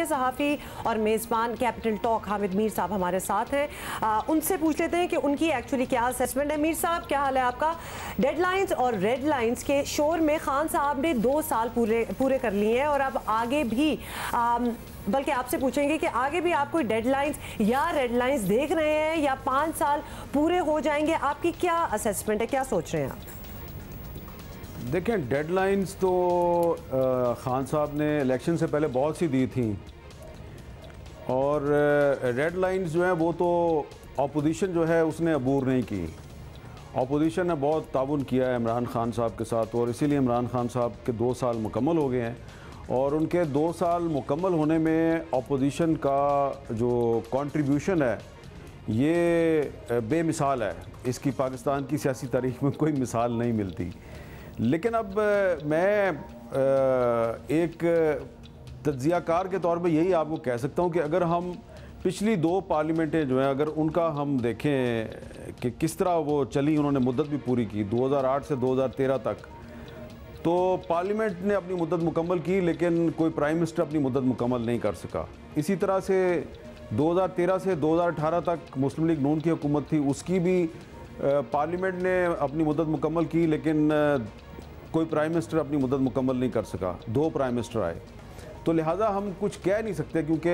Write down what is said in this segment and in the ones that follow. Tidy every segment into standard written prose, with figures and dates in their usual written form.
सहाफ़ी और मेज़बान कैपिटल टॉक हामिद मीर साहब हमारे साथ हैं। उनसे पूछ लेते हैं कि उनकी एक्चुअली क्या असेसमेंट है। मीर साहब, क्या हाल है आपका? डेडलाइंस और रेड लाइंस के शोर में खान साहब ने 2 साल पूरे कर लिए हैं और अब आगे भी बल्कि आपसे पूछेंगे कि आगे भी आप कोई डेडलाइंस या रेड लाइंस देख रहे हैं या 5 साल पूरे हो जाएंगे? आपकी क्या असेसमेंट है, क्या सोच रहे हैं आप? देखें, डेडलाइंस तो खान साहब ने इलेक्शन से पहले बहुत सी दी थी और रेड लाइंस जो है वो तो अपोजिशन जो है उसने अबूर नहीं की। अपोजिशन ने बहुत ताउन किया है इमरान खान साहब के साथ और इसीलिए इमरान खान साहब के 2 साल मुकम्मल हो गए हैं और उनके 2 साल मुकम्मल होने में अपोजिशन का जो कंट्रीब्यूशन है ये बेमिसाल है। इसकी पाकिस्तान की सियासी तारीख में कोई मिसाल नहीं मिलती। लेकिन अब मैं एक तज्ज़ियाकार के तौर पे यही आपको कह सकता हूँ कि अगर हम पिछली 2 पार्लियामेंटें जो हैं अगर उनका हम देखें कि किस तरह वो चली, उन्होंने मुद्दत भी पूरी की 2008 से 2013 तक, तो पार्लियामेंट ने अपनी मुद्दत मुकम्मल की लेकिन कोई प्राइम मिनिस्टर अपनी मुद्दत मुकम्मल नहीं कर सका। इसी तरह से 2013 से 2018 तक मुस्लिम लीग नून की हुकूमत थी, उसकी भी पार्लियामेंट ने अपनी मुद्दत मुकम्मल की लेकिन कोई प्राइम मिनिस्टर अपनी मुद्दत मुकम्मल नहीं कर सका। 2 प्राइम मिनिस्टर आए, तो लिहाजा हम कुछ कह नहीं सकते क्योंकि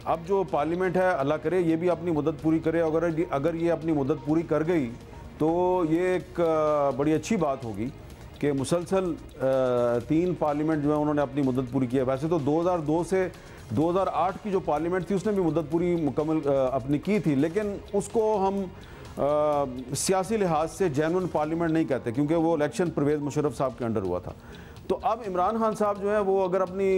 अब जो पार्लियामेंट है अल्लाह करे ये भी अपनी मुद्दत पूरी करे। अगर ये अपनी मुद्दत पूरी कर गई तो ये एक बड़ी अच्छी बात होगी कि मुसलसल 3 पार्लियामेंट जो है उन्होंने अपनी मुद्दत पूरी की है। वैसे तो 2002 से 2008 की जो पार्लियामेंट थी उसने भी मुद्दत पूरी मुकम्मल अपनी की थी, लेकिन उसको हम सियासी लिहाज से जेन्युइन पार्लियामेंट नहीं कहते क्योंकि वो इलेक्शन परवेज़ मुशर्रफ साहब के अंडर हुआ था। तो अब इमरान खान साहब जो है वो अगर अपनी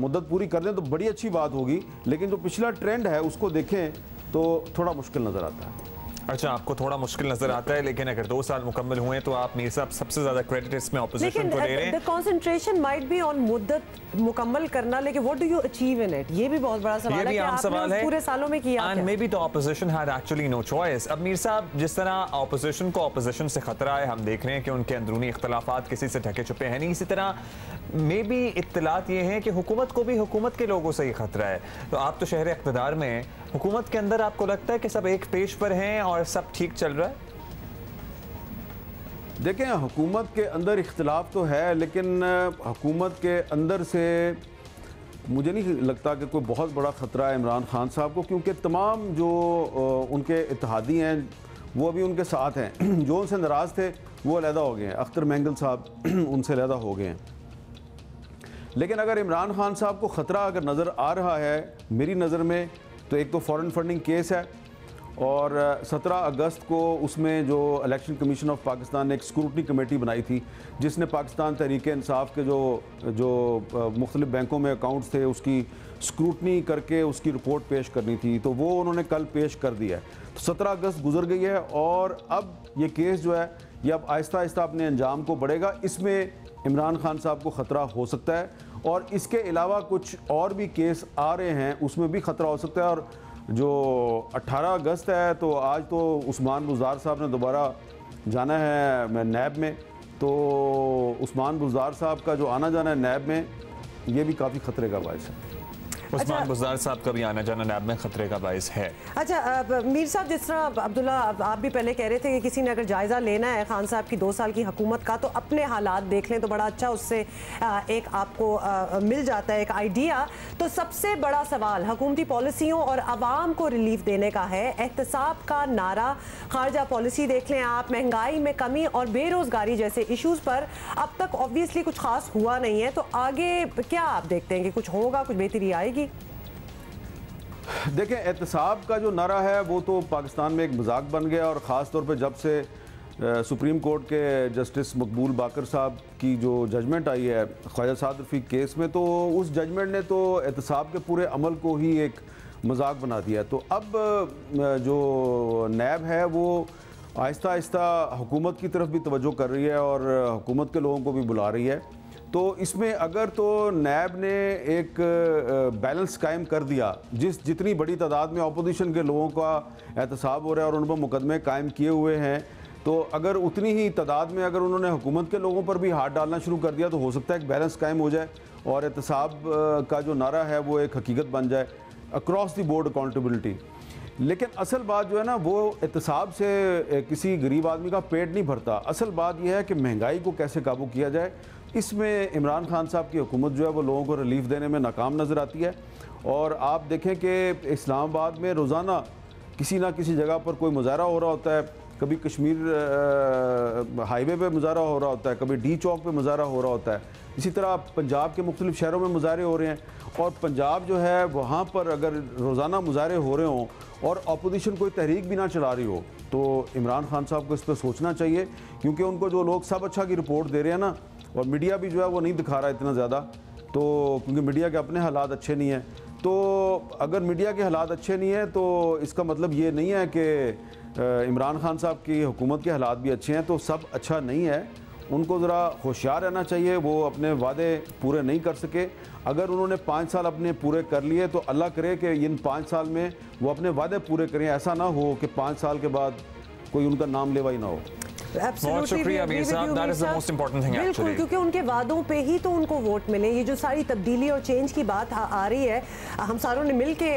मुद्दत पूरी कर दें तो बड़ी अच्छी बात होगी, लेकिन जो पिछला ट्रेंड है उसको देखें तो थोड़ा मुश्किल नज़र आता है। अच्छा, आपको थोड़ा मुश्किल नजर आता है, लेकिन अगर 2 साल मुकम्मल हुए तो आप मीर साहब सबसे ज्यादा क्रेडिट इसमें ऑपोजिशन को दे रहे हैं। The concentration might be on मुद्दत मुकम्मल करना, लेकिन what do you achieve in it, ये भी बहुत बड़ा सवाल है कि आपने पूरे सालों में किया and maybe the opposition had actually no choice. अब मीर साहब, जिस तरह ऑपोजिशन को ऑपोजिशन से खतरा है, हम देख रहे हैं कि उनके अंदरूनी इख्तलाफात किसी से ढके छुपे हैं नहीं, इसी तरह मे बी इत्तलात ये हैं कि हुकूमत को भी हुकूमत के लोगों से ही खतरा है। तो आप तो शहर इक़्तिदार में हैं, हुकूमत के अंदर आपको लगता है कि सब एक पेज पर हैं और सब ठीक चल रहा है? देखें, हुकूमत के अंदर इख्तिलाफ तो है लेकिन हुकूमत के अंदर से मुझे नहीं लगता कि कोई बहुत बड़ा ख़तरा है इमरान खान साहब को, क्योंकि तमाम जो उनके इत्तेहादी हैं वो अभी उनके साथ हैं। जो उनसे नाराज़ थे वो अलहदा हो गए हैं, अख्तर मैंगल साहब उनसे अलहदा हो गए हैं। लेकिन अगर इमरान खान साहब को ख़तरा अगर नज़र आ रहा है मेरी नज़र में, तो एक तो फॉरेन फंडिंग केस है और 17 अगस्त को उसमें जो इलेक्शन कमीशन ऑफ पाकिस्तान ने एक स्क्रूटनी कमेटी बनाई थी जिसने पाकिस्तान तहरीक इंसाफ के जो मुख्तलिफ बैंकों में अकाउंट्स थे उसकी स्क्रूटनी करके उसकी रिपोर्ट पेश करनी थी, तो वो उन्होंने कल पेश कर दिया है। तो 17 अगस्त गुजर गई है और अब ये केस जो है ये अब आहिस्ता आहिस्ता अपने अंजाम को बढ़ेगा। इसमें इमरान खान साहब को ख़तरा हो सकता है और इसके अलावा कुछ और भी केस आ रहे हैं उसमें भी ख़तरा हो सकता है। और जो 18 अगस्त है तो आज तो उस्मान बुज़दार साहब ने दोबारा जाना है नैब में, तो उस्मान बुज़दार साहब का जो आना जाना है नैब में ये भी काफ़ी ख़तरे का बायस है। उस्मान बुज़दार साहब का भी आना जाना नैब में खतरे का बाइस है। अच्छा मीर साहब, जिस तरह अब्दुल्ला आप भी पहले कह रहे थे कि किसी ने अगर जायज़ा लेना है खान साहब की 2 साल की हुकूमत का तो अपने हालात देख लें तो बड़ा अच्छा उससे एक आपको मिल जाता है एक आइडिया। तो सबसे बड़ा सवाल हुकूमती पॉलिसियों और आवाम को रिलीफ देने का है। एहतसाब का नारा, खारजा पॉलिसी देख लें आप, महंगाई में कमी और बेरोज़गारी जैसे इशूज़ पर अब तक ऑब्वियसली कुछ खास हुआ नहीं है, तो आगे क्या आप देखते हैं कि कुछ होगा, कुछ बेहतरी आएगी? देखें, एहतसाब का जो नारा है वो तो पाकिस्तान में एक मजाक बन गया और ख़ास तौर पे जब से सुप्रीम कोर्ट के जस्टिस मकबूल बाकर साहब की जो जजमेंट आई है ख्वाजा साद रफ़ीक केस में, तो उस जजमेंट ने तो एहतसाब के पूरे अमल को ही एक मजाक बना दिया। तो अब जो नैब है वो आहिस्ता आहिस्ता हुकूमत की तरफ भी तवज्जो कर रही है और हुकूमत के लोगों को भी बुला रही है। तो इसमें अगर तो नैब ने एक बैलेंस कायम कर दिया, जितनी बड़ी तादाद में अपोजिशन के लोगों का एहतसाब हो रहा है और उन पर मुकदमे कायम किए हुए हैं, तो अगर उतनी ही तादाद में अगर उन्होंने हुकूमत के लोगों पर भी हाथ डालना शुरू कर दिया तो हो सकता है एक बैलेंस कायम हो जाए और एहतसाब का जो नारा है वो एक हकीकत बन जाए, अक्रॉस द बोर्ड अकाउंटेबिलिटी। लेकिन असल बात जो है ना, वो एहतसाब से किसी गरीब आदमी का पेट नहीं भरता। असल बात यह है कि महंगाई को कैसे काबू किया जाए। इसमें इमरान खान साहब की हुकूमत जो है वो लोगों को रिलीफ देने में नाकाम नज़र आती है। और आप देखें कि इस्लामाबाद में रोज़ाना किसी ना किसी जगह पर कोई मुजाहरा हो रहा होता है। कभी कश्मीर हाईवे पे मुजाहरा हो रहा होता है, कभी डी चौक पे मुजाहरा हो रहा होता है। इसी तरह पंजाब के मुख्तलिफ शहरों में मुजाहरे हो रहे हैं। और पंजाब जो है वहाँ पर अगर रोज़ाना मुजाहरे हो रहे हों और अपोजिशन कोई तहरीक भी ना चला रही हो तो इमरान खान साहब को इस पर सोचना चाहिए, क्योंकि उनको जो लोग सब अच्छा की रिपोर्ट दे रहे हैं ना, और मीडिया भी जो है वो नहीं दिखा रहा इतना ज़्यादा, तो क्योंकि मीडिया के अपने हालात अच्छे नहीं हैं। तो अगर मीडिया के हालात अच्छे नहीं हैं तो इसका मतलब ये नहीं है कि इमरान खान साहब की हुकूमत के हालात भी अच्छे हैं, तो सब अच्छा नहीं है। उनको ज़रा होशियार रहना चाहिए। वो अपने वादे पूरे नहीं कर सके। अगर उन्होंने 5 साल अपने पूरे कर लिए तो अल्लाह करे कि इन 5 साल में वो अपने वादे पूरे करें। ऐसा ना हो कि 5 साल के बाद कोई उनका नाम लेवा ही ना हो। बहुत शुक्रिया मीर साहब, that is the most important thing actually, क्योंकि उनके वादों पे ही तो उनको वोट मिले। ये जो सारी तब्दीली और चेंज की बात आ रही है, हम सारों ने मिल के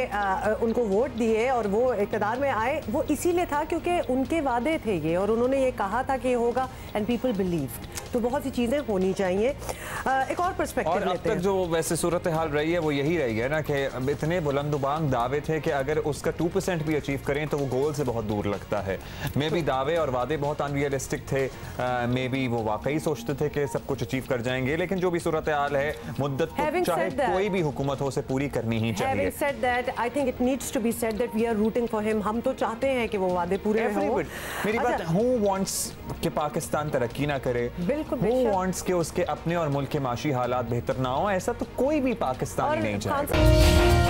उनको वोट दिए और वो इक़्तिदार में आए, वो इसीलिए था क्योंकि उनके वादे थे ये, और उन्होंने ये कहा था कि ये होगा एंड पीपल बिलीव। तो बहुत सी चीज़ें होनी चाहिए। एक और पर्सपेक्टिव और अब तक जो वैसे सूरत हाल रही है वो यही रही है ना कि इतने बुलंदबांग दावे थे कि अगर उसका 2% भी अचीव करें तो वो गोल से बहुत दूर लगता है। मे बी दावे और वादे बहुत अनरियलिस्टिक थे, मे बी वो वाकई सोचते थे कि सब कुछ अचीव कर जाएंगे, लेकिन जो भी सूरत हाल है मुद्दत तो चाहे कोई भी हुकूमत हो उसे पूरी करनी ही चाहिए। Having said that, I think it needs to be said that we are rooting for him. हम तो चाहते हैं कि वो वादे पूरे हों। मेरी बात, who wants कि पाकिस्तान तरक्की ना करे, who wants कि उसके अपने और मुल्क के माशी हालात बेहतर ना हो, ऐसा तो कोई भी पाकिस्तानी नहीं चाहेगा।